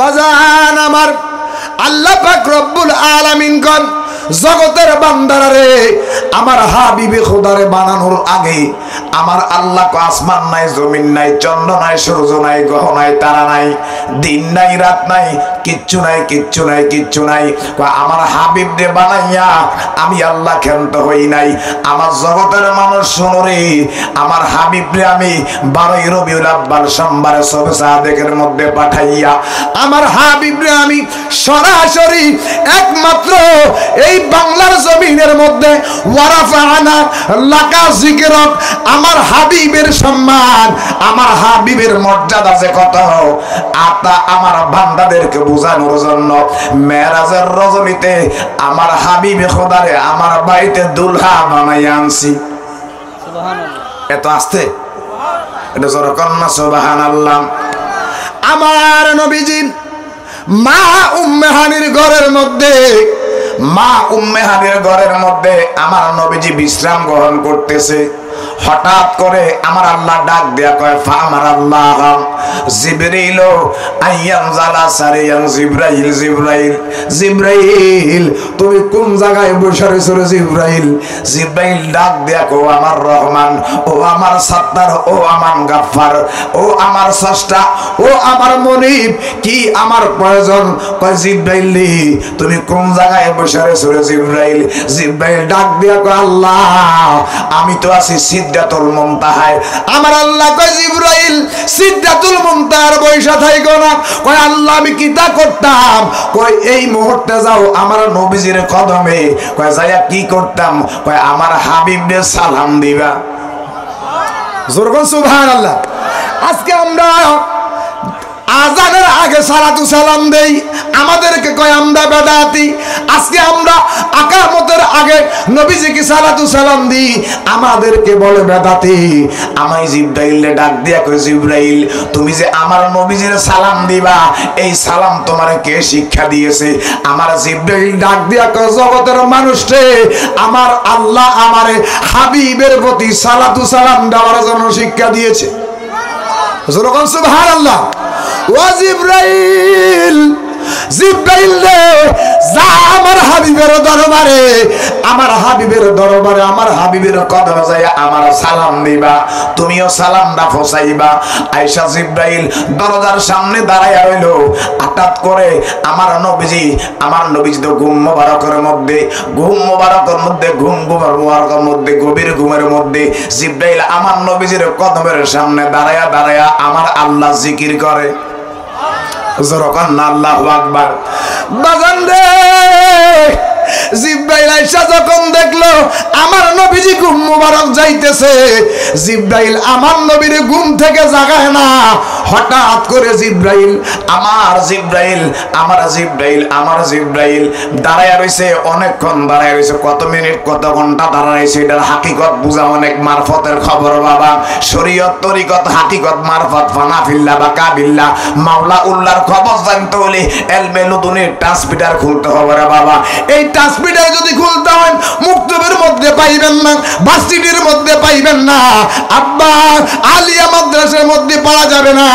বাজান আমার, আল্লাহ পাক রব্বুল আলামিন কোন জগতের বান্দারা রে, আমার হাবিবে খোদারে বানানোর আগে আমার আল্লাহ কো আসমান নাই, জমিন নাই, চন্দ্র নাই, সূর্য নাই, গ্রহ নাই, তারা নাই, দিন নাই, রাত নাই, কিচ্ছু নাই, কিচ্ছু নাই, কিচ্ছু নাই। আমার হাবিব রে বানাইয়া আমি আল্লাহ ক্ষান্ত হই নাই। আমার জগতের মানুষ শোনো রে, আমার হাবিব রে আমি 12 রবিউল আউয়াল সোমবার সবে সাদেকের মধ্যে পাঠাইয়া আমার হাবিব রে আমি সরাসরি একমাত্র এই বাংলার জমিনের মধ্যে ওয়ারাফানা লাকা যিকরক, আমার হাবিবের সম্মান, আমার হাবিবের মর্যাদা যে কত আতা আমার বান্দাদেরকে বোঝানোর জন্য মেরাজের রজনীতে আমার হাবিবে খোদারে আমার বাড়িতে দুলহা বানাই আনছি। সুবহানাল্লাহ। এত আসতে এটা জোরে কন্না সুবহানাল্লাহ। আমার নবীজি মা উম্মে হানির ঘরের মধ্যে, মা উম্মে হানির ঘরের মধ্যে আমার নবীজি বিশ্রাম গ্রহণ করতেছে। হঠাৎ করে আমার আল্লাহ ডাক দেয়া কয়, ফা আমার আল্লাহ জিবরিল আইয়ান জালা সারিয়ান জিবরাইল, জিবরাইল, জিবরাইল তুমি কোন জায়গায় বসে রইছো রে জিবরাইল? জিবরাইল ডাক দেয়া কো, আমার রহমান, ও আমার সাত্তার, ও আমার গাফফার, ও আমার স্রষ্টা, ও আমার মনিব, কি আমার প্রয়োজন? কয় জিবরাইল তুমি কোন জায়গায় বসে রইছো রে জিবরাইল? জিবরাইল ডাক দেয়া কয়, আল্লাহ আমি তো আছি সিদরাতুল মুনতাহায়। আমার আল্লাহ কয়, জিবরাইল সিদরাতুল মুনতাহার বৈশা থাইকো না। কয় আল্লাহ আমি কিতা করতাম? কয় এই মুহূর্তে যাও আমার নবীজির কদমে। কয় যাইয়া কি করতাম? কয় আমার হাবিবকে সালাম দিবা। জোরগন সুবহানাল্লাহ। আজকে আমরা আজানের আগে সালাতু সালাম দেই, আমাদেরকে কয় আমরা বেদাতি। আজকে আমরা আকামতের আগে নবীজিকে সালাতু সালাম দিই, আমাদেরকে বলে বেদাতি। আমায় জিবরাইল ডাক দিয়া কয়, জিবরাইল তুমি যে আমার নবীজির সালাম দিবা, এই সালাম তোমারে কে শিক্ষা দিয়েছে? আমার জিবরাইল ডাক দিয়া কয়, জগতের মানুষে আমার আল্লাহ আমারে হাবিবের প্রতি সালাতু সালাম দেওয়ার জন্য শিক্ষা দিয়েছে। সুবহানাল্লাহ। ও জিবরাইল, জিবরাইল রে যা আমার হাবিবের দরবারে, আমার হাবিবের দরবারে, আমার হাবিবের কদমে যাইয়া আমার সালাম দিবা, তুমিও সালামটা পৌঁছাইবা। আয়েশা জিবরাইল দরজার সামনে দাঁড়াইয়া রইল। হঠাৎ করে আমার নবীজি, আমার নবীজি তো ঘুম মোবারকের মধ্যে, ঘুম মোবারকের মধ্যে, ঘুম মোবারকের মধ্যে, গভীর ঘুমের মধ্যে জিবরাইল আমার নবীজির কদমের সামনে দাঁড়াইয়া দাঁড়াইয়া আমার আল্লাহ জিকির করে। আল্লাহু আকবার। বাজান রে, জিবরাইল আয়েশা যখন দেখলো আমার নবীজি ঘুম মোবারক যাইতেছে, জিবরাইল আমার নবীর ঘুম থেকে জাগায় না। হঠাৎ করে জিবরাইল, আমার জিবরাইল, আমার জিবরাইল, আমার জিবরাইল দাঁড়ায় রইছে। অনেকক্ষণ দাঁড়ায় রইছে, কত মিনিট কত ঘন্টা দাঁড়ায় রইছে, এটার হাকিকত বুঝা অনেক মারফতের খবর বাবা। শরীয়ত তরিকত হাকিকত মারফত ফানাফিল্লাহ বা কাবিল্লাহ মাওলা উল্লাহর খবর জানতে হলে এলমে লুদুনির ট্রান্সমিটার খুলতে হবে রে বাবা। এই ট্রান্সমিটার যদি খুলতে হয় মুক্তবের মধ্যে পাইবেন না, ভার্সিটির মধ্যে পাইবেন না, আব্বা আলিয়া মাদ্রাসার মধ্যে পাওয়া যাবে না।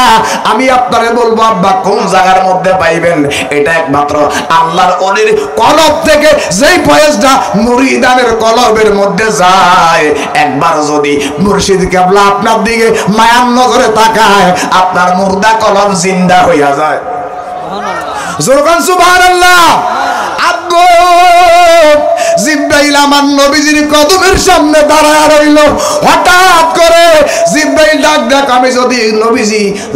আমি আপনারে বলবো আব্বা কোন জায়গার মধ্যে পাইবেন? এটা একমাত্র আল্লাহর ওলির কলব থেকে যেই ফয়েজটা মুরিদানের কলবের মধ্যে যায়, একবার যদি মুর্শিদ কেবলা আপনার দিকে মায়ার নজরে তাকায়, আপনার মুর্দা কলব জিন্দা হইয়া যায়। সুবহানাল্লাহ, সুবহানাল্লাহ। আব্বু জিবরাইল আমার নবীজির কদমের সামনে দাঁড়ায় রইল। হঠাৎ করে জিবরাইল ডাক দেখ, আমি যদি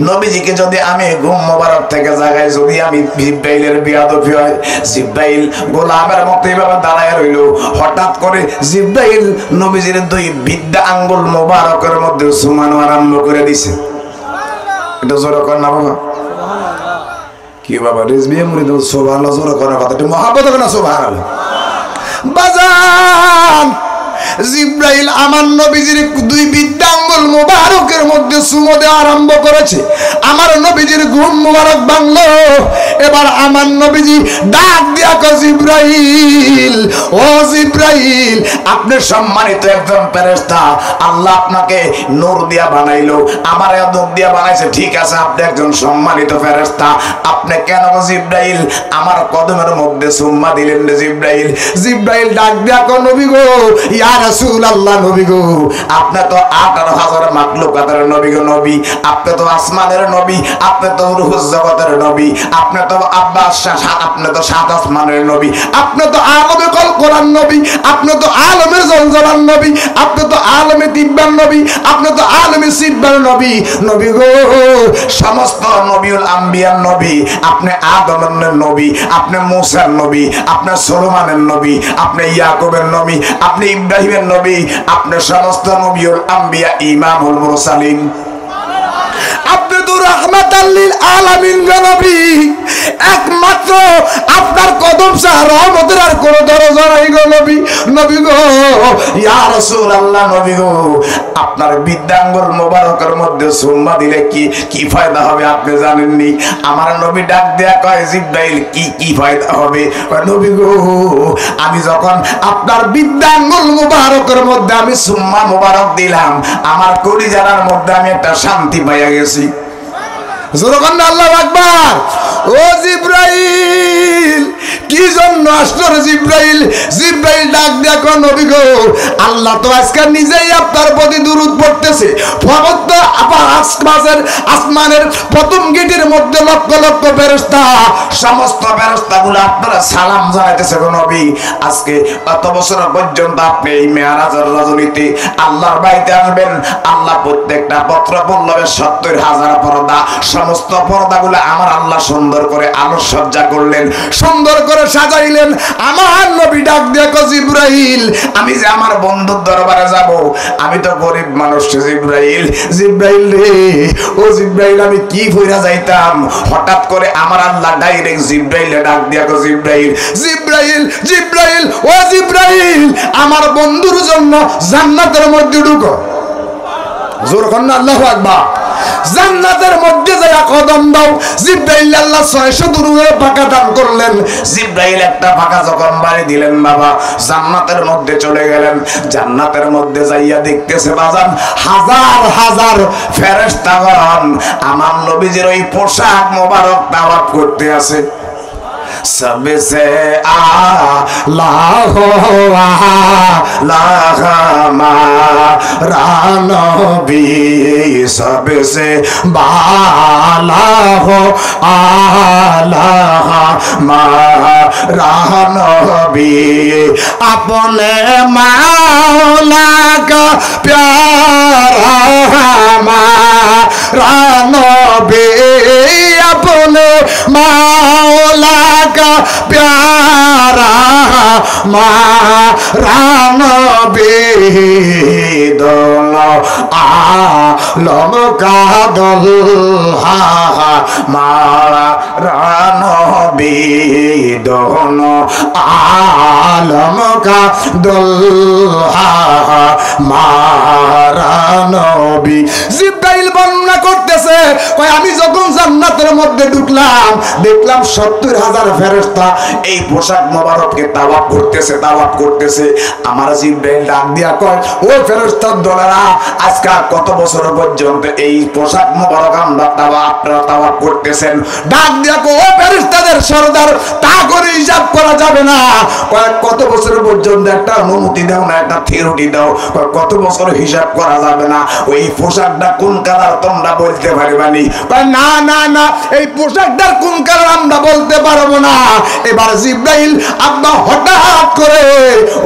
নবীজিকে যদি আমি ঘুম মোবারক থেকে জাগাই, যদি আমি জিবরাইলের বিয়াদবি হয়, জিবরাইল গোলামের মতো এইভাবে দাঁড়ায় রইল। হঠাৎ করে জিবরাইল নবীজির দুই বিদ্যা আঙ্গুল মোবারকের মধ্যে সুমানো আরম্ভ করে দিছে। এটা জোরে কর না বাবা। কি বাবা রিজবিয়ে মুরিদ সুবহানাল্লাহ জোরে করার কথা, একটু মহব্বত করে না সুবহানাল্লাহ। বাজান জিবরাইল আমার নবীজির দুই বিদ্যা আঙ্গুল মোবারকের মধ্যে চুমো দেওয়া আরম্ভ করেছে। আমার নবীজির ঘুম মোবারক ভাঙলো। এবার আমার নবীজি ডাক দিয়া কয়, জিবরাইল, ও জিবরাইল আপনি সম্মানিত একজন ফেরেশতা, আল্লাহ আপনাকে নূর দিয়া বানাইলো, আমারে নূর দিয়া বানাইছে, ঠিক আছে আপনি একজন সম্মানিত ফেরেশতা, আপনি কেন জিব্রাইল আমার কদমের মধ্যে সুম্মা দিলেন রে জিব্রাইল? জিব্রাইল ডাক দিয়া কো নবী গো, ইয়া রাসূলুল্লাহ, নবী গো আপনি তো 18,000 মাখলুকাতের নবী গো নবী, আপনি তো আসমানের নবী, আপনি তো রুহুল জগতের নবী, আপনি তো আপনি তো সাত আসমানের নবী, আপনি তো আলমে কল কোরআন নবী, আপনি তো আলমে জলজলার নবী, আপনি তো আলমে তিব্বান নবী, আপনি তো আলমে সিব্বার নবী। নবী গো সমস্ত নবীউল আম্বিয়ার নবী, আপনি আদমের নবী, আপনি মূসার নবী, আপনি সুলাইমানের নবী, আপনি ইয়াকুবের নবী, আপনি ইব্রাহিমের নবী, আপনি সমস্ত নবীউল আম্বিয়া ইমামুল মুরসালিন, আপনি তো রাহমাতাল লিল আলামিন নবী। একমাত্র আপনার কদম ছাড়া রহমতের আর কোন দরজা নাই গো নবী। নবী গো ইয়া রাসূলুল্লাহ, নবী গো আপনার বৃদ্ধাঙ্গুল মোবারকের মধ্যে সুম্মা দিলে কি ফায়দা হবে আপনি জানেননি? আমার নবী ডাক দেয়া কয় জিব্রাইল কি ফায়দা হবে? নবী গো আমি যখন আপনার বৃদ্ধাঙ্গুল মোবারকের মধ্যে আমি সুম্মা মোবারক দিলাম, আমার কলিজার মধ্যে আমি একটা শান্তি পাইয়া গেছি। আল্লাহু আকবার। ও জিব্রাইল কি জন্য আসলো রে জিব্রাইল? জিব্রাইল ডাক দিয়া কয় নবী গো আল্লাহ তো আজকে নিজেই আপনার প্রতি দুরূদ পড়তেছে। পবিত্র আসমানের প্রথম গেটের মধ্যে লক্ষ লক্ষ ফেরেশতা, সমস্ত ফেরেশতাগুলো আপনারা সালাম জানাইতেছে গো নবী। আজকে কত বছর পর্যন্ত আপনি এই মেরাজের রজনীতে আল্লাহর বাড়িতে আসবেন, আল্লাহ প্রত্যেকটা পত্র পল্লবে 70,000 পর্দা, সমস্ত পর্দাগুলো আমার আল্লাহ সুন্দর করে আলোকসজ্জা করলেন, সুন্দর করে সাজাইলেন। আমার নবী ডাক দিয়ে কয় জিব্রাইল আমি যে আমার বন্ধুর দরবারে যাব, আমি তো গরিব মানুষ জিব্রাইল, জিব্রাইল রে ও জিব্রাইল আমি কি কইরা যাইতাম? হঠাৎ করে আমার আল্লাহ ডাইরেক্ট জিব্রাইলে ডাক দিয়া কয় জিব্রাইল, জিব্রাইল, জিব্রাইল, ও জিব্রাইল আমার বন্ধুর জন্য জান্নাতের মধ্যে ঢুকো। জোর কর না আল্লাহু আকবার। জান্নাতের মধ্যে যায় কদম দাও। জিব্রাইল আল্লাহ 600 দূরে ফাঁকা দান করলেন। জিব্রাইল একটা ফাঁকা যখন বাড়ি দিলেন বাবা, জান্নাতের মধ্যে চলে গেলেন। জান্নাতের মধ্যে যাইয়া দেখতেছে বাজান হাজার হাজার ফেরেশতাগণ আমার নবীজির ওই পোশাক মোবারক তাওয়াফ করতে আছে। सबसे आला हो हमारा नबी, सबसे बाला हो आला हमारा नबी, अपने मौला का प्यारा हमारा नबी, अपने मौला का प्यारा हमारा नबी, दोनों आलम का दुल्हा हमारा नबी, दोनों आलम का दुल्हा हमारा नबी। জিব্রাইল বর্ণনা করতেছে কই আমি যখন জান্নাতের মধ্যে ঢুকলাম দেখলাম 70,000 ফেরেশতা এই পোশাক মোবারককে তাওয়াফ করতেছে। আমার জিব্রাইল ডাক দিয়া কয় ও ফেরেশতার দলেরা আজকে কত বছর পর্যন্ত এই পোশাক মোবারক আপনারা তাওয়াফ করতেছেন? ডাক দিয়া কয় ও ফেরেশতাদের সরদার তা করে হিসাব করা যাবে না। কত বছর পর্যন্ত একটা অনুমতি দাও না, একটা থিওরি দাও, কত বছর হিসাব করা যাবে না। ওই পোশাকটা কোন কালার তোমরা বলতে পারবানি? না না না এই পোশাকটার কোন কালার আমরা বলতে পারবো না। এবার জিব্রাইল আব্বা হঠাৎ করে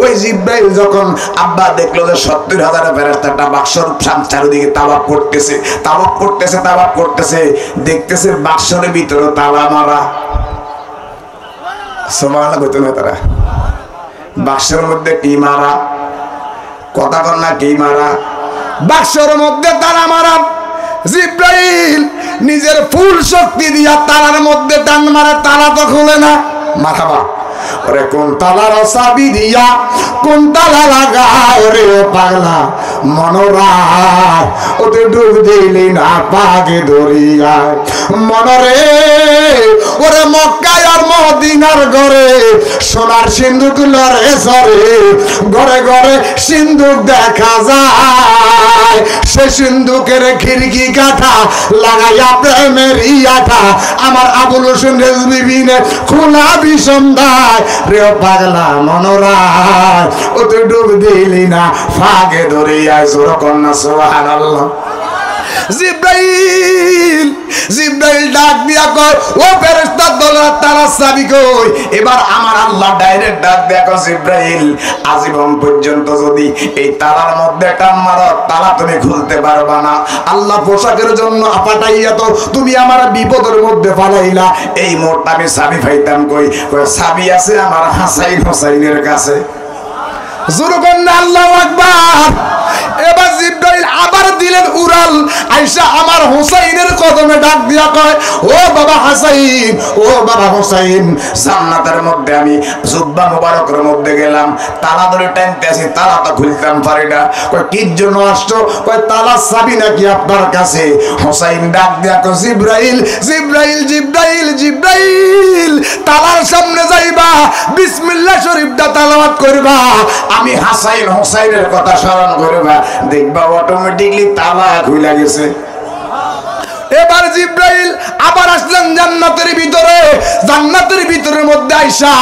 ওই জিব্রাইল যখন আব্বা দেখলো যে 70,000 ফেরেশতাটা বাক্সর চারিদিকে তাওয়াফ করতেছে, দেখতেছে বাক্সের ভিতরে তালা মারা। সুবহানাল্লাহ কইতো না তারা? বাক্সের মধ্যে কি মারা? কথা কর না, কি মারা? বাক্সের মধ্যে তালা মারা। জিব্রাইল নিজের ফুল শক্তি দিয়া তালার মধ্যে টান মারে, তালা তো খুলে না। মারহাবা। ওরে কোন তালার চাবি দিয়া কোন তালা লাগাও রে পাগলা মনোরার, ওতে ডুব দিলি না পাগে দরিয়ায় মনরে। ওরে মক্কায় আর মদিনার ঘরে সোনার সিন্ধুক লরে সরে, ঘরে ঘরে সিন্ধুক দেখা যায়। যায় সে সিন্ধুকের খিড়কি কাঠা লাগাইয়া প্রেমের ইয়াটা আমার আবুল হোসেন রেজভী বিনে খোলা বিষন্দায় রে পাগলা মনোরায় ও তুই ডুব দিলি না ফাগে ধরিয়া জোর কন্যা সুবহানাল্লাহ। জিব্রাইল জিব্রাইল ডাক দিয়া কয় ও ফেরেশতা দলের তারা চাবি কই? এবার আমার আল্লাহ ডাইরেক্ট ডাক দিয়া কয় জিব্রাইল আজীবন পর্যন্ত যদি এই তালার মধ্যে টান মারো তালা তুমি খুলতে পারবা না। আল্লাহ পোশাকের জন্য পাঠাইয়া তো তুমি আমার বিপদের মধ্যে ফালাইলা, এই মোড়টা আমি চাবি পাইতাম কই? কয় চাবি আছে আমার হাসাইন হোসাইনের কাছে। জোরে কন্যা আল্লাহু আকবার। এবার জিব্রাইল আবার দিলেন উড়াল, আয়েশা আমার হোসাইনের কদমে ডাক দিয়া কয় ও বাবা হাসাইন, ও বাবা হোসাইন, জান্নাতের মধ্যে আমি জুব্বা মুবারকের মধ্যে গেলাম, তালা ধরে টানতে আসি, তালা তো খুলতাম পারি না। কয় কি জন্য আসছো? কয় তালার চাবি নাকি আপনার কাছে? হোসাইন ডাক দিয়া কয় জিব্রাইল জিব্রাইল জিব্রাইল জিব্রাইল তালার সামনে যাইবা, বিসমিল্লাহ শরীফটা তেলাওয়াত করবা, আমি হাসাইন হোসাইনের কথা স্মরণ করবা, দেখবা অটোমেটিকলি তালা খুলে গেছে। এবার জিব্রাইল আবার আসলেন জান্নাতের ভিতরে, জান্নাতের ভিতরের মধ্যে আয়েশা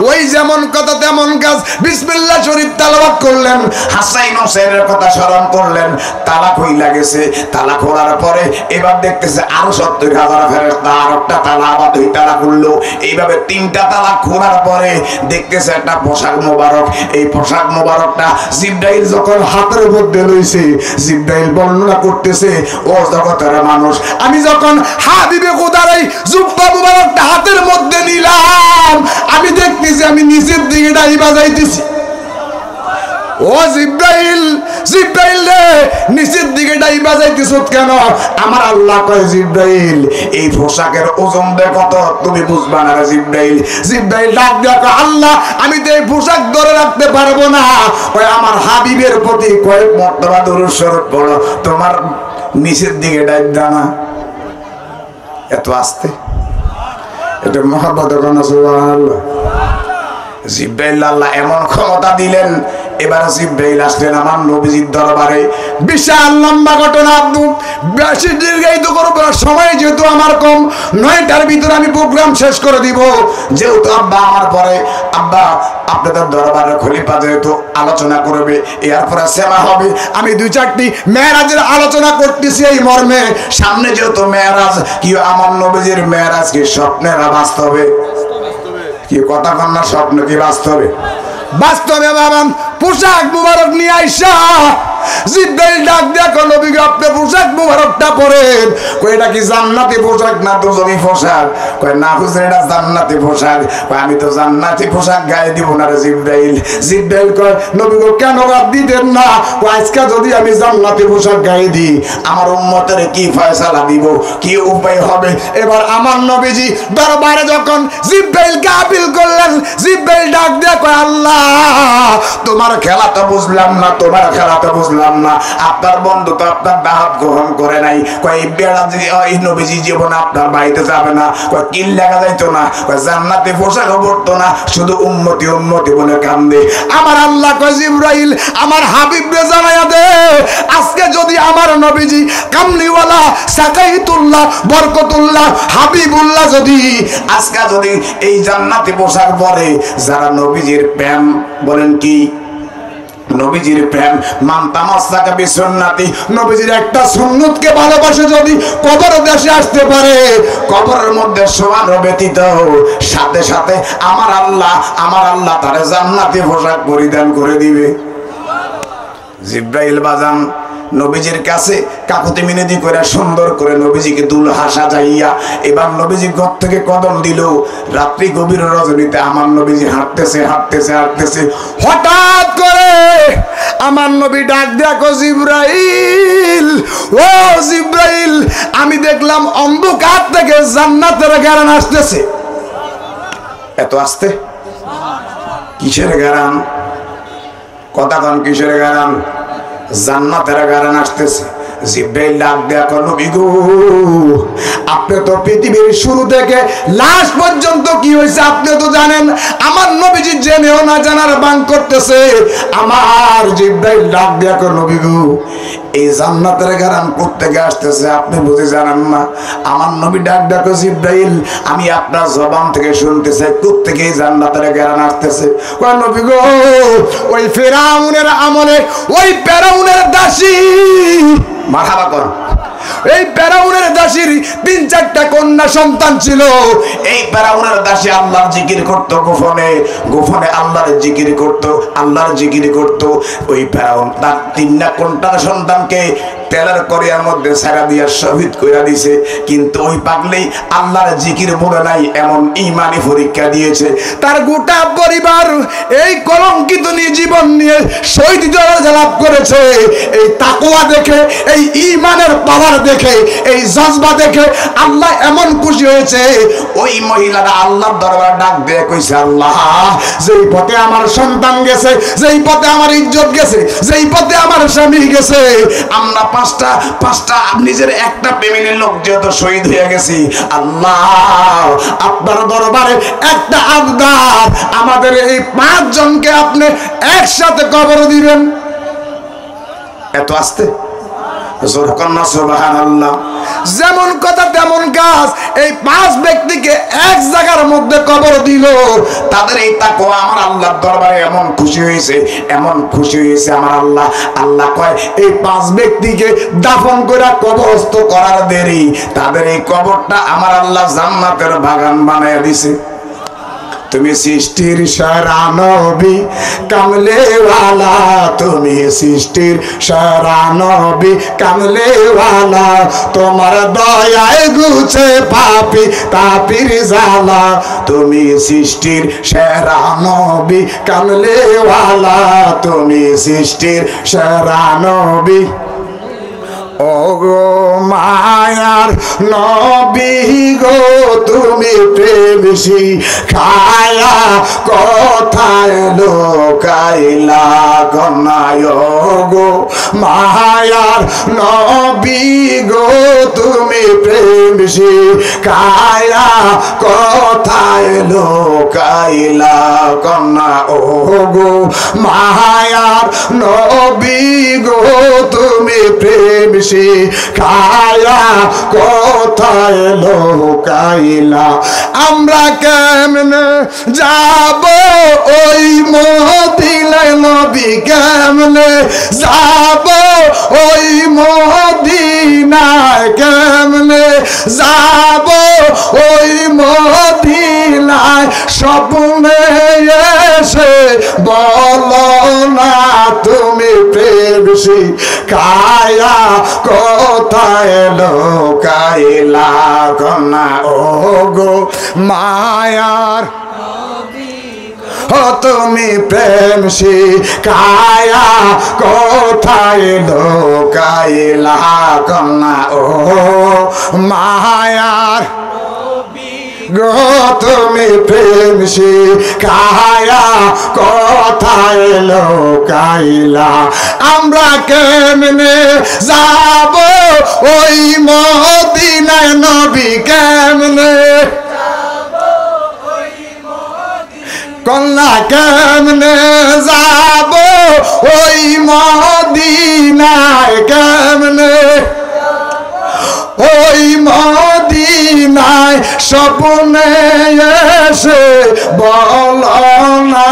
ওই যেমন কথা তেমন কাজ, বিসমিল্লাহ শরীফ তেলাওয়াত করলেন, হাসাইন হোসেনের কথা স্মরণ করলেন, তালা খুলে গেছে। তালা খোলার পরে এবার দেখতেছে আরো 70,000 ফেরেশতা আরেকটা তালা আবার দুই তালা খুললো, এইভাবে 3টা তালা খোলার পরে দেখতেছে একটা পোশাক মোবারক। এই পোশাক মোবারকটা জিব্রাইল যখন হাতের মধ্যে লইছে, জিব্রাইল বর্ণনা করতেছে ও জগতের মানুষ, আমি যখন হাবিবে খোদার এই জুব্বা মুবারকটা হাতের মধ্যে নিলাম, আমি দেখতেছি আমি নিচের দিকে ডাইবা যাইতেছি। ও জিব্রাইল জিব্রাইল রে নিচের দিকে ডাইবা যাইতেছ কেন? আমার আল্লাহ কয় জিব্রাইল এই পোশাকের ওজন দেখো তো, তুমি বুঝবা না রে জিব্রাইল। জিব্রাইল ডাক দেখো আল্লাহ আমি তো এই পোশাক ধরে রাখতে পারবো না। কয় আমার হাবিবের প্রতি কয়েক মর্তবা দরুদ শরীফ পড়ো, তোমার নিচের দিকে ডাইবা না। এত আস্তে, এটা মহব্বত করনা সুবহানাল্লাহ। জিব্রাইল আল্লাহ এমন ক্ষমতা দিলেন, এবার জিব্রাইল আসলেন আমার নবীজির দরবারে। বিশাল লম্বা ঘটনা, বেশি দীর্ঘায়িত করবো না, সময় যেহেতু আমার কম, 9টার ভিতরে আমি প্রোগ্রাম শেষ করে দিব। যেহেতু আব্বা আমার পরে, আব্বা আপনাদের দরবারের খলিফা যেহেতু আলোচনা করবে, এরপরে সেবা হবে, আমি 2-4টি মেরাজের আলোচনা করতেছি এই মর্মে। সামনে যেহেতু মেরাজ, কি আমার নবীজির মেরাজ কি স্বপ্নে না বাস্তবে? কি কথা কন্যা, স্বপ্ন কি বাস্তবে? বাস্তবে বাবা। পোশাক মুবারক নিয়ে আইসা জিব্রাইল ডাক দেখো নবী গো আপনি পোশাক মুবারকটা পরেন। কই এটা কি জান্নাতি পোশাক না দুজনি পোশাক? কই না হুজুর এটা জান্নাতি পোশাক। কই আমি তো জান্নাতি পোশাক গায়ে দিব না রে জিব্রাইল। জিব্রাইল কয় নবী গো কেন বাদ দিতেন না? কই আজকে যদি আমি জান্নাতি পোশাক গায়ে দিই আমার উম্মতের কি ফয়সালা দিব, কি উপায় হবে? এবার আমার নবীজি দরবারে যখন জিব্রাইলকে আপিল করলেন, জিব্রাইল ডাক দেখো আল্লাহ তোমার খেলা তো বুঝলাম না, তোমার খেলা তো বুঝলাম না, আপনার বন্ধু তো আপনার দাওয়াত গ্রহণ করে নাই। কয় বেড়া এই নবীজি জীবন আপনার বাড়িতে যাবে না, কয় কিল লাগা যাইতো না, কয় জান্নাতে পোশাক পড়তো না, শুধু উম্মতি উম্মতি বলে কান্দে। আমার আল্লাহ কয় জিব্রাইল আমার হাবিবরে জানাইয়া দে, আজকে যদি আমার নবীজি কামলিওয়ালা সাকাইতুল্লাহ বরকতুল্লাহ হাবিবুল্লাহ যদি আজকে যদি এই জান্নাতি পোশাক পরে, যারা নবীজির প্রেম বলেন কি নবীজির প্রেম মান তামাসসাকা বিসুন্নতি, নবীজির একটা সুন্নতকে ভালোবাসে যদি কবর দেশে আসতে পারে, কবরের মধ্যে শোয়ানো ব্যতীত সাথে সাথে আমার আল্লাহ তার জান্নাতি পোশাক পরিধান করে দিবে। জিব্রাইল বাজান নবীজির কাছে কাকুতি মিনতি করে সুন্দর করে নবীজিকে দুলহা সাজাইয়া এবার নবীজি ঘর থেকে কদম দিল। রাত্রি গভীর রজনীতে আমার নবীজি হাঁটতেছে হাঁটতেছে হাঁটতেছে, হঠাৎ করে আমার নবী ডাক দেখো জিব্রাইল, ও জিব্রাইল আমি দেখলাম অন্ধকার থেকে জান্নাতের ঘ্রাণ আসতেছে। এত আস্তে কিসের ঘ্রাণ? কথা কন কিসের ঘ্রাণ? জান্নাতের ঘ্রাণ আসতেছে। জিব্রাইল ডাক দেখো নবী গো আপনি তো পৃথিবীর শুরু থেকে লাস্ট পর্যন্ত কি হয়েছে আপনি তো জানেন, আমার নবীজি জেনেও না জানার বাং করতেছে। আমার জিব্রাইল ডাক দেখো নবী গো এই জান্নাতের ঘ্রাণ কোত্থেকে আসতেছে আপনি বুঝে জানেন না? আমার নবী ডাক ডাকো জিবরাইল, আমি আপনার জবান থেকে শুনতেছি কোত্থেকে এই জান্নাতের ঘ্রাণ আসতেছে। কয় নবী গো, ওই ফিরআউনের আমলে ওই ফিরআউনের দাসী, মারহাবা কর, এই ফিরআউনের দাসীর ৩-৪টা কন্যা সন্তান ছিল। এই ফিরআউনের দাসী আল্লাহর জিকির করত, গোপনে গোপনে আল্লাহর জিকির করত, আল্লাহর জিকির করত। ওই ফিরআউন তার ৩টা কন্যা সন্তানকে তেলের কড়াইয়ের মধ্যে ছাড়া দিয়া শহীদ কইরা দিয়েছে। কিন্তু ওই পাগলেই আল্লাহর জিকির বলে নাই, এমন ঈমানি পরীক্ষা দিয়েছে। তার গোটা পরিবার এই কলঙ্কিত জীবন নিয়ে শহীদ লাভ করেছে। এই তাকওয়া দেখে, এই ঈমানের পাওয়ার দেখে, এই জজবা দেখে আল্লাহ এমন খুশি হয়েছে। ওই মহিলারা আল্লাহর দরবারে ডাক দিয়ে কইছে, আল্লাহ, যেই পথে আমার সন্তান গেছে, যেই পথে আমার ইজ্জত গেছে, যেই পথে আমার স্বামী গেছে, আমরা পাঁচটা নিজের একটা ফ্যামিলির লোক যেহেতু শহীদ হয়ে গেছি, আল্লাহ আপনার দরবারে একটা আবদার, আমাদের এই 5 জনকে আপনি একসাথে কবর দিবেন। এত আস্তে সুবহানাল্লাহ। যেমন কথা তেমন কাজ, এই 5 ব্যক্তিকে এক জায়গার মধ্যে কবর দিল। তাদের এই তাকওয়া আমার আল্লাহর দরবারে এমন খুশি হয়েছে, এমন খুশি হয়েছে আমার আল্লাহ। আল্লাহ কয় এই 5 ব্যক্তিকে দাফন করে কবরস্থ করার দেরি, তাদের এই কবরটা আমার আল্লাহ জান্নাতের বাগান বানায় দিছে। তুমি সৃষ্টির সেরা নবী কামলেওয়ালা, তুমি সৃষ্টির সেরা নবী কামলেওয়ালা, তোমার দয়ায় গুছে পাপি তাপির জ্বালা। তুমি সৃষ্টির সেরা নবী কামলেওয়ালা, তুমি সৃষ্টির সেরা নবী। ও গো মায়ার নবী গো, তুমি প্রেমসী খায়া কোথায় লোকাইলা কন্যায়। গো মায়ার নবী গো, তুমি প্রেমসী খায়া কোথায় লোকাইলা কন্যা। ও গো মায়ার নবী গো, তুমি প্রেমসী খায়া কোথায় লোকাইলা। আমরা কেমনে যাব ওই মদিনায় নবী, কেমনে যাব ওই মদিনায়, কেমনে যাব ওই মদিনায়। স্বপ্নে এসে বলো না তুমি প্রেমসী খায়া কোথায় লোকাইলা কন্যা। ও গো মায়ার ও, তুমি প্রেমসী খায়া কোথায় লোকাইলা কন্যা। ও মায়ার গো, তুমি প্রেমসী খায়া কোথায় লোকাইলা। আমরা কেমনে যাব ওই মদিনায় নবী, কেমনে কন্যা, কেমনে যাব ওই মদিনায়, কেমনে ওই মদিনায়। স্বপ্নে এসে বলো না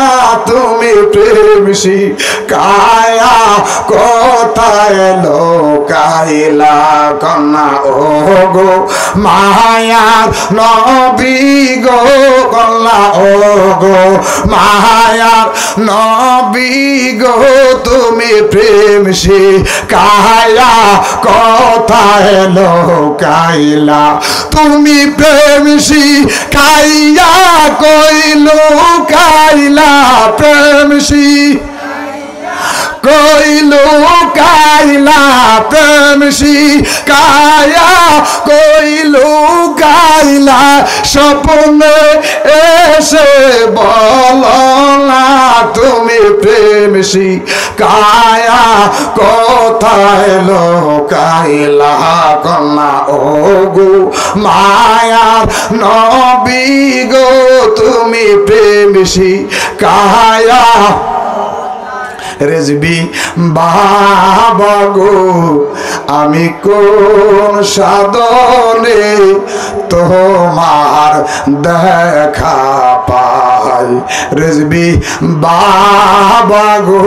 তুমি প্রেমসী কায়া কোথায় লোকাইলা কন্যা। ও গো মায়ার নবী গো কন্যা, ও গো মায়ার নবী গো, তুমি প্রেমসী কায়া কোথায় লোকাইলা। তুমি প্রেমসী খাইয়া কই লোকাইলা, প্রেমসী কই লোকাইলা, প্রেমসী কায়া কই লোকাইলা। স্বপ্নে এসে বলো না তুমি প্রেমসী কায়া কোথায় লোকাইলা কন্যা। ও গো মায়ার নবী গো, তুমি প্রেমসী কায়া রেজবি বাবা গো আমি কোন সাধনে তোমার দেখা পাই রেজবি বাবা গো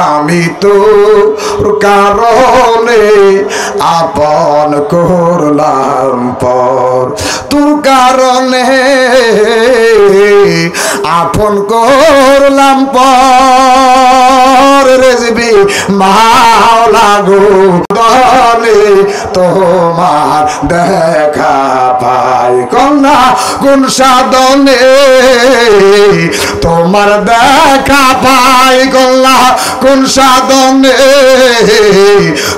আমি তো কারণে আপন করলাম পর তোর কারণে আপন করলাম পর রেজবি মাওলা গো দলে তোমার দেখা পাই কন্যা কোন সাধনে তোমার দেখা পাই কন্যা কোন সাধনে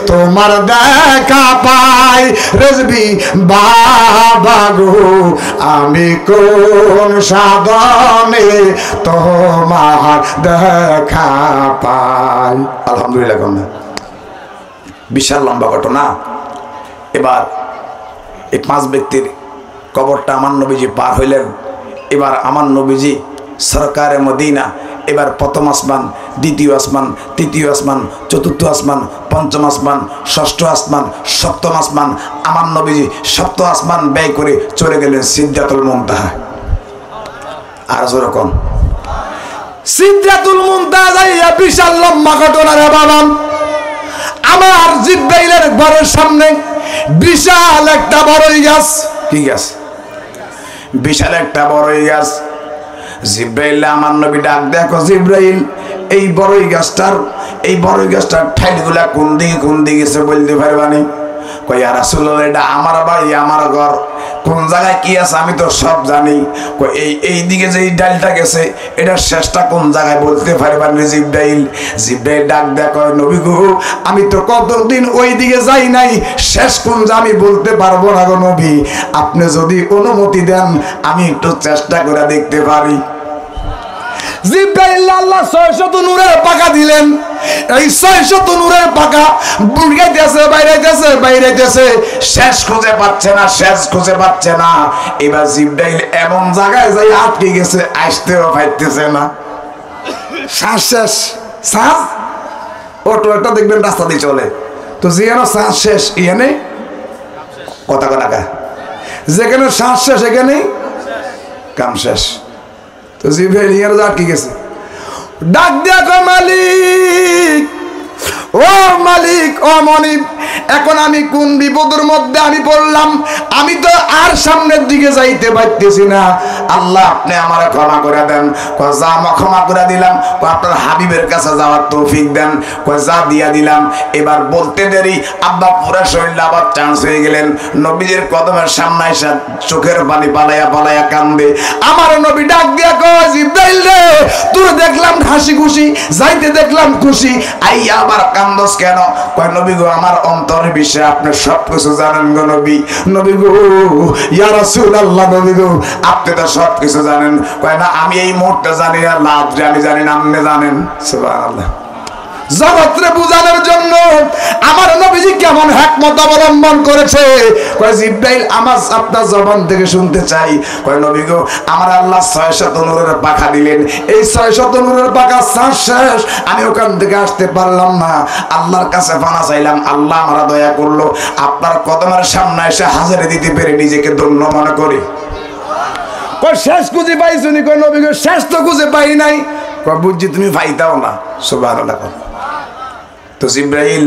তোমার দেখা পাই রেজবি বাবা গো আমি কোন সাধনে তোমার দেখা পাই। আলহামদুলিল্লাহ কন্যা বিশাল লম্বা ঘটনা। এবার এই 5 ব্যক্তির কবরটা আমার নবীজি পার হইলেন। এবার আমার নবীজি সরকারে মদিনা এবার প্রথম আসমান, দ্বিতীয় আসমান, তৃতীয় আসমান, চতুর্থ আসমান, পঞ্চম আসমান, ষষ্ঠ আসমান, সপ্তম আসমান। আমার নবীজি সপ্তম আসমান ব্যয় করে চলে গেলেন সিদরাতুল মুনতাহা। আর যেরকম সিদরাতুল মুনতাহা যাইয়া বিশাল লম্বা ঘটনা রে বাবা। আমার জিব্রাইলের ঘরের সামনে বিশাল একটা বড়ই গাছ। কি গাছ? বিশাল একটা বড়ই গাছ। জিব্রাইল আমার নবী ডাক দেখো জিব্রাইল এই বড়ই গাছটার ঠাইগুলা কোন দিকে গেছে বলতে পারবানি? কই ইয়া রাসূলুল্লাহ এটা আমার বাড়ি আমার ঘর, কোন জায়গায় কি আছে আমি তো সব জানি। কই এই দিকে যে ডালটা গেছে এটার শেষটা কোন জায়গায় বলতে পারবানি জিব্রাইল? জিব্রাইল ডাক দেখো নবী গো আমি তো কতদিন ওই দিকে যাই নাই, শেষ কোন যা আমি বলতে পারবো না গো নবী, আপনি যদি অনুমতি দেন আমি একটু চেষ্টা করে দেখতে পারি। জিব্রাইল আল্লাহ 600 নূরের পাকা দিলেন। এই 600 নূরের পাকা বাইরেছে শেষ খুঁজে পাচ্ছে না। এবার জিব্রাইল এমন জায়গায় যাই আটকে গেছে, আসতেও পাইতেছে না। শ্বাস শেষ, শ্বাস অটো একটা দেখবেন রাস্তা দিয়ে চলে তো যেখানে শ্বাস শেষ এখানে কথা যেখানে শ্বাস শেষ এখানে কাম শেষ। তো জিব্রাইল ইয়ার আটকে গেছে। ডাক দেখো মালিক, ও মালিক, ও মনিব, এখন আমি কোন বিপদের মধ্যে আমি পড়লাম, আমি তো আর সামনের দিকে যাইতে পারতেছি না। আল্লাহ আপনি আমার ক্ষমা করে দেন। যা ক্ষমা করে দিলাম, আপনার হাবিবের কাছে যাওয়ার তৌফিক দেন। যা দিয়া দিলাম। এবার বলতে দেরি আব্বা পুরা শরীর আবার চান্স হয়ে গেলেন। নবীজির কদমের সামনে এসে চোখের পানি পালাইয়া কান্দে। আমার নবী ডাক দিয়া কয় জিব্রাইল রে তোর দেখলাম হাসি খুশি, যাইতে দেখলাম খুশি, আইয়া আবার কান্দস কেন? কয় নবী গো আমার অন্তরের বিষয়ে আপনি সবকিছু জানেন গো নবী। নবী গো ইয়া রাসূলুল্লাহ, নবী গো আপনি তো সবকিছু জানেন। কয় না আমি এই মুহূর্তে জানি না, লাভ আমি জানি না, আপনি জানেন। সুবহানাল্লাহ। জগৎরে বুঝানোর জন্য আমার নবীজি কেমন হিকমত অবলম্বন করেছে। কয় জিব্রাইল আমার আপনার জবান থেকে শুনতে চাই। কয় নবী গো আমার আল্লাহ 600 নূরের পাখা দিলেন। এই 600 নূরের পাখা শ্বাস শেষ, আমি ওখান থেকে আসতে পারলাম না। আল্লাহর কাছে পানা চাইলাম, আল্লাহ আমার দয়া করলো, আপনার কদমের সামনে এসে হাজিরা দিতে পেরে নিজেকে ধন্য মনে করি। কয় শেষ খুঁজে পাইছুনি? কয় নবী গো শেষ তো খুঁজে পাই নাই। কয় বুঝছি তুমি পাইতাও না। সুবহানাল্লাহ। তো জিব্রাইল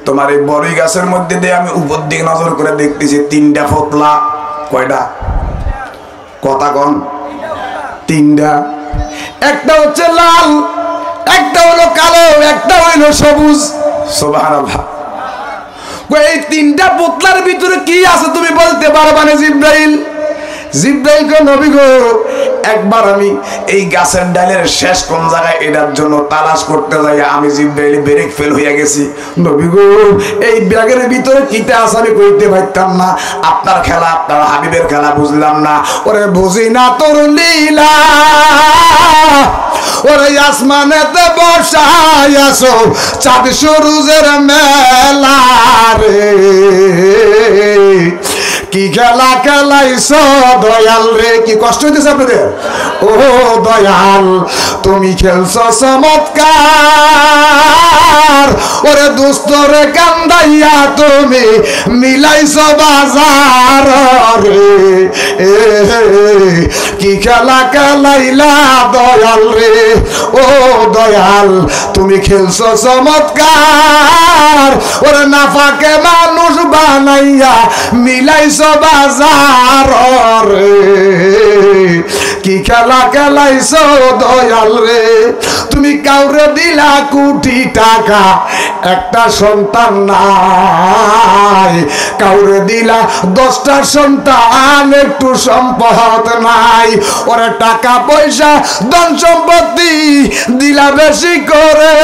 তোমার এই বড়ই গাছের মধ্যে দিয়ে আমি উপর দিকে নজর করে দেখতেছি 3টা ফতলা। কয়টা? কথা কন। 3টা। একটা হচ্ছে লাল, একটা হলো কালো, একটা হইলো সবুজ। সুবহানাল্লাহ। এই 3টা পুতলার ভিতরে কি আছে তুমি বলতে পারবা না জিব্রাইল? জিব্রাইল কো নবী গো একবার আমি এই গাছের ডালের শেষ কোন জায়গায় এটার জন্য তালাশ করতে যাই আমি জিব্রাইল ব্রেক ফেল হয়ে গেছি। নবী গো এই ব্যাগের ভিতরে কিটা আছে আমি কইতে পারতাম না। আপনার খেলা, আপনার হাবিবের খেলা বুঝলাম না। ওরে বুঝি না তোর লীলা, ওরে আসমানেতে বসাই আছো চাঁদ সূরজের মেলা রে, কি খেলা খেলাইছো দয়াল রে। কি কষ্ট হইতেছে আপনাদের? ও দয়াল তুমি খেলছো চমৎকার, ওরে দুষ্ট রে কান্দাইয়া তুমি মিলাইছো বাজার রে। কি খেলা খেলাইলা দয়াল রে, ও দয়াল তুমি খেলছো চমৎকার, ওরে নাফাকে মানুষ বানাইয়া মিলাইছো বাজার রে। কি খেলা খেলাইছো দয়াল রে, তুমি কাউরে দিলা কোটি টাকা, একটা সন্তান নাই। কাউরে দিলা 10টা সন্তান, একটু সম্পদ নাই। ওরে টাকা পয়সা ধন সম্পত্তি দিলা বেশি করে,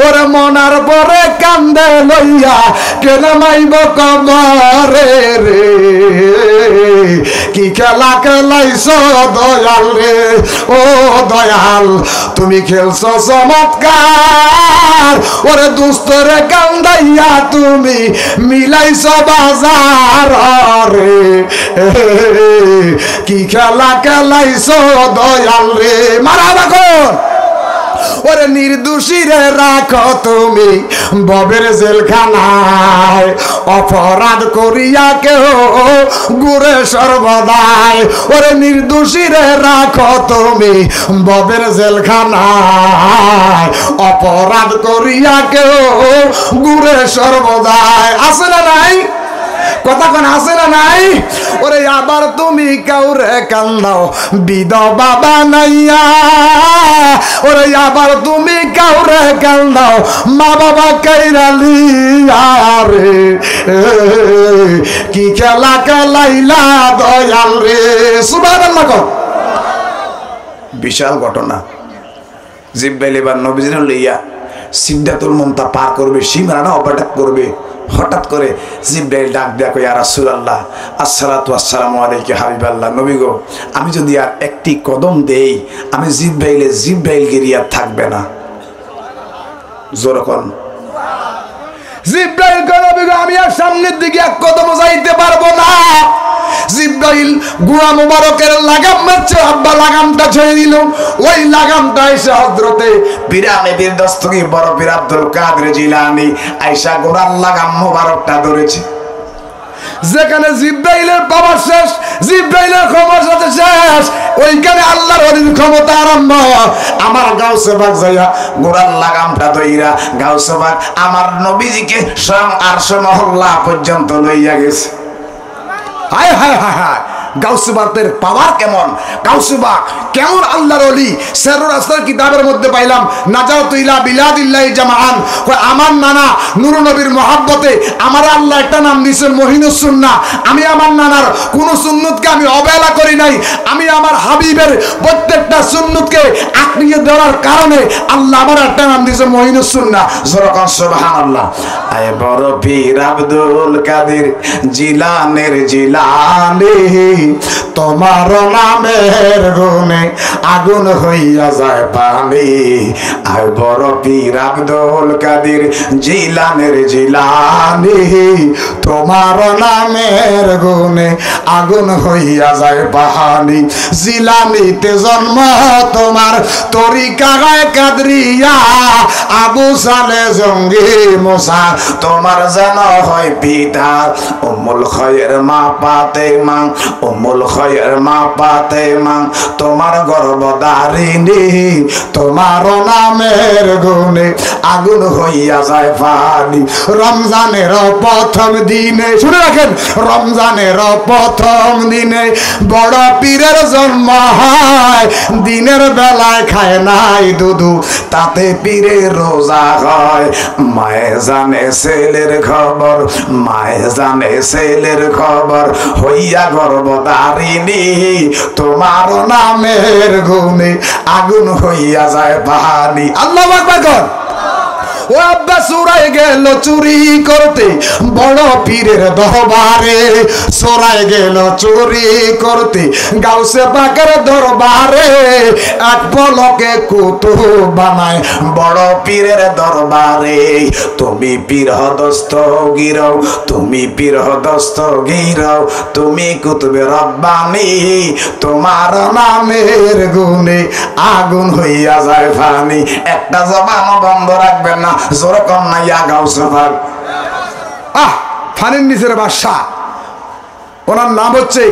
ওরে মনার পরে কান্দে লইয়া কেন মাইব কবরে রে। কি খেলা খেলাইছো দয়াল রে, ও দয়াল তুমি খেলছো চমৎকার, ওরে দুস্তরে কান্দাইয়া তুমি মিলাইছো বাজার রে। কি খেলা খেলাইছো দয়াল রে। মারা রাখুন ওরে নির্দোষীরে রাখো তুমি ববের জেলখানায়, অপরাধ করিয়া কেউ গুরে সর্বদাই। ওরে নির্দোষীরে রাখো তুমি ববের জেলখানায়, অপরাধ করিয়া কেউ গুরে সর্বদাই। আছে না নাই? কথা কোন আছে না নাই? ওরে আবার তুমি কাউরে কান্দাও বিধবা বানাইয়া, ওরে আবার তুমি কাউরে কান্দাও মা বাবা কাইরালিয়া রে। কি খেলা খেলাইলা দয়াল রে। সুবহানাল্লাহ। বিশাল ঘটনা। জিব্রাইল এবার নবীজির লইয়া সিদরাতুল মুনতাহা পার করবে, সীমানা ওভারটেক করবে। হঠাৎ করে জিব্রাইল ডাক দেয়া কই, ইয়া রাসূলুল্লাহ আসসালাতু আসসালামু আলাইকা হাবিবাল্লাহ। নবী গো আমি যদি আর একটি কদম দেই, আমি জিব্রাইল গিরিয়া থাকবে না। জোরকন জিব্রাইল কো নবী গো আমি আর সামনের দিকে এক কদম যাইতে পারবো না। জিব্রাইল গুয়া মুবারকের লাগাম মারছে, আব্বা লাগামটা ছেড়ে দিল। ওই লাগামটা এসে হযরতে পিরানে বীর দস্তগীর বড় পীর আব্দুল কাদের জিলানী আয়েশা গোড়ার লাগাম মুবারকটা ধরেছে। যেখানে জিব্রাইলের পাওয়ার শেষ, জিব্রাইলের ক্ষমতা শেষ, ওইখানে আল্লাহর ওলির ক্ষমতা আরম্ভ। আমার গাউসে পাক যাইয়া গোড়ার লাগামটা ধইরা গাউসে পাক আমার নবীজিকে স্বয়ং আরশে মহল্লা পর্যন্ত লইয়া গেছে। হায় হায় হায় হায়, গাউসে পাকের পাওয়ার কেমন, গাউসে পাক কেমন আল্লাহর ওলি। সেরুল আসর কিতাবের মধ্যে পাইলাম নাজাতু ইলা বিলাদিল্লাহি জামাআন। আমার নানা নূর নবীর মহব্বতে আমার আল্লাহ একটা নাম দিয়েছে মহিনুস সুন্নাহ। আমি আমার নানার কোন সুন্নতকে আমি অবহেলা করি নাই। আমি আমার হাবিবের প্রত্যেকটা সুন্নতকে আঁকড়িয়ে ধরার কারণে আল্লাহ আমার একটা নাম দিয়েছে মহিনুস সুন্নাহ। জোরকান সুবহানাল্লাহ। আয় বড় পীর আব্দুল কাদের জিলানের জিলানী, তোমার নামের গুণে আগুন হইয়া যায় পানি। আর বড় পীর আব্দুল কাদের জিলানের জিলানী, তোমার নামের গুণে আগুন হইয়া যায় পানি। জিলানিতে জন্ম তোমার, তরিকায় কাদরিয়া, আবু সালে জঙ্গি মুসা তোমার যেন হয় পিতা। উম্মুল খয়ের মা ফাতেমা, উম্মুল খয়ের মা ফাতেমা তোমার গর্ভধারিণী, তোমার নামের গুণে আগুন হইয়া যায় পানি। রমজানের প্রথম দিনে, শুনে রাখেন, রমজানের প্রথম দিনে বড় পীরের জন্ম হয়। দিনের বেলায় খায় নাই দুধু, তাতে পীরের রোজা হয়। মায়ে জানে ছেলের খবর, মায়ে জানে ছেলের খবর, হইয়া গর্ভধারিণী, তোমার নামের গুণে আগুন হইয়া যায় পানি। আল্লাহু আকবার। ও আব্বা চোরাই গেল চুরি করতে বড় পীরের দরবারে, চোরাই গেল চুরি করতে গাউসে পাকের দরবারে, এক পলকে কুতুব বানায় বড় পীরের দরবারে। তুমি পীর দস্তগীর, তুমি পীর দস্তগীর, তুমি কুতুবে রব্বানি, তোমার নামের গুণে আগুন হইয়া যায় ফানি। একটা জবান বন্ধ রাখবেন না, জোরে কম না ইয়া গাউসে পাক। ফানির নিচের বাদশা, ওনার নাম হচ্ছে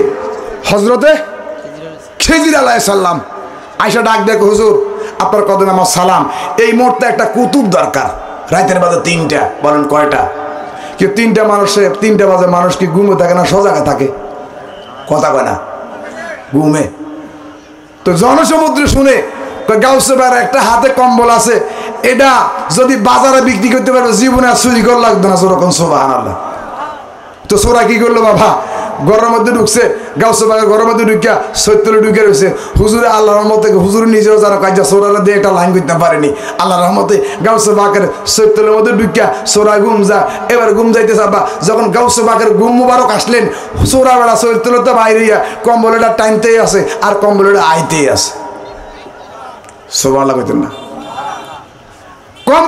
হযরতে খিজির আলাইহিস সালাম। আয়েশা ডাক দেখো, হুজুর আপনার কদমে আমার সালাম। এই মুহূর্তে একটা কুতুব দরকার। রাতের বাজে 3টা, বলেন কয়টা? কি 3টা মানুষে 3টা বাজে মানুষ কি ঘুমে থাকে না সজাগে থাকে? কথা কয় না, ঘুমে। তো জনসমুদ্র শুনে গাউসে পাকের একটা হাতে কম্বল আছে, এটা যদি বাজারে বিক্রি করতে পারবে জীবনে আর চুরি করে লাগবে না। যেরকম সুবহানাল্লাহ। তো সোরা কি করলো বাবা, ঘরের মধ্যে ঢুকছে, গাউসে পাকের ঘরের মধ্যে ঢুকিয়া সৈতলে ঢুকে রয়েছে। হুজুরে আল্লাহর রহমতে, হুজুর নিজেও যারা কাজা সোরালে দিয়ে একটা লাইন করতে পারেনি, আল্লাহর রহমতে গাউসে পাকের সৈতলের মধ্যে ঢুকিয়া সোরা ঘুম যা। এবার ঘুম যাইতে চাবা, যখন গাউসে পাকের ঘুম মুবারক আসলেন, সোরা বেড়া সৈতলে তো বাইরে কম্বলটা টাইমতেই আছে আর কম্বলটা আইতেই আছে। সুবহানাল্লাহ কইতেন না?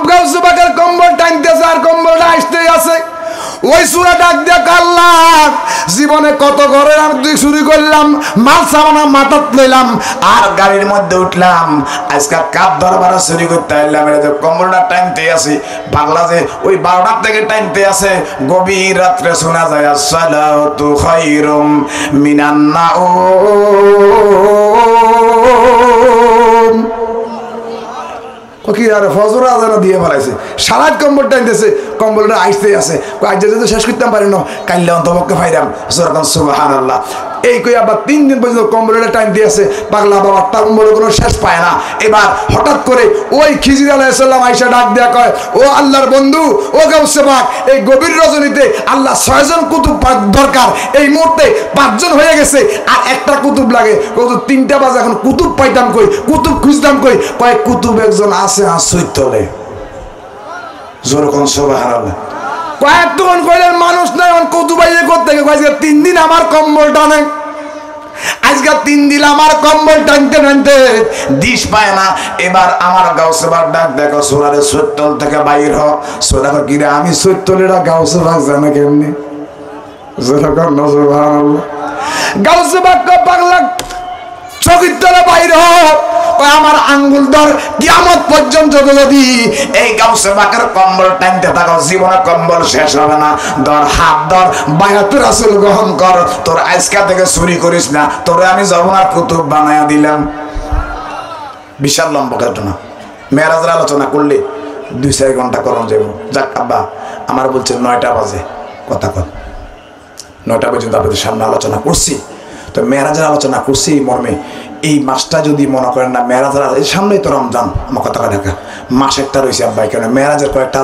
গাউসে পাকের কম্বল টাইমতেছে আর কম্বলটা আসতেই আছে। ওই সূরা ডাক দেখ, আল্লাহ জীবনে কত ঘরে আমি চুরি করলাম, মাল সামানা মাথাত লইলাম আর গাড়ির মধ্যে উঠলাম, আজকে কাপ দরবারে চুরি করতে আইলাম। এটা কম্বলটা টাইমতে আছে, বাংলা যে ওই 12টার থেকে টাইমতে আছে। গভীর রাত্রে শোনা যায় আসসালাতু খায়রুম মিনান নাওম। কি আরে ফজর আজানা দিয়ে ফেলাইছে, সারা কম্বল টাইমতেছে, কম্বলটা আইসতেই আছে। আজ যদি শেষ করতে পারি না, কাইলে অন্তপক্ষে ফাইরাম। সুবহানাল্লাহ। এই কই আবার 3 দিন পর্যন্ত কম্বলটা টাইম দিয়েছে। পাগলা বাবা তার কম্বলে কোনো শেষ পায় না। এবার হঠাৎ করে ওই খিজির আলাইহিস সালাম আয়েশা ডাক দেয়া কয়, ও আল্লাহর বন্ধু, ও গাউসে পাক, এই গভীর রজনীতে আল্লাহ 6 জন কুতুব দরকার। এই মুহূর্তে 5 জন হয়ে গেছে, আর একটা কুতুব লাগে। কত 3টা বাজে, এখন কুতুব পাইতাম কই, কুতুব খুঁজতাম কই? কয় কুতুব একজন আছে আসইতলে। জোরকন সুবহানাল্লাহ। কয়েকজন কইলেন মানুষ নাই, এখন কুতুব আইয়ে করতে গেছে। আজকে 3 দিন আমার কম্বলটা নেই, আজকে 3 দিন আমার কম্বল টানতে টানতে দিশ পায় না। এবার আমার গাউসে পাক ডাক দেখো, সোরারে সৈতল থেকে বাইর হ। সোরা কিরে আমি সৈতলেরা গাউসে পাক জানে কেমনি? জোরকন সুবহানাল্লাহ। গাউসে পাক পাগলা চকির তলে বাইর হ। আমার আঙ্গুল ধর, কিয়ামত পর্যন্ত যদি এই গাউসে পাকের কম্বল টানতে থাকো, জীবনে কম্বল শেষ হবে না। ধর, হাত ধর, বায়াতুর রাসূল গ্রহণ কর। তোর আজকা থেকে চুরি করিস না, তোরে আমি যমুনার কুতুব বানায়া দিলাম। বিশাল লম্বা ঘটনা। মেরাজের আলোচনা করলে 2-4 ঘন্টা করণ যাবো। যাক আব্বা, আমার বলছে 9টা বাজে, কথা কর 9টা পর্যন্ত আপনাদের সামনে আলোচনা করছি। তো মেরাজের আলোচনা করছি মর্মে, এই মাসটা যদি মনে করেন না মেরাজের সামনেই তো রমজান, আমার কথা ঢাকা মাস একটা রয়েছে আব্বা, কেন মেরাজের কয়েকটা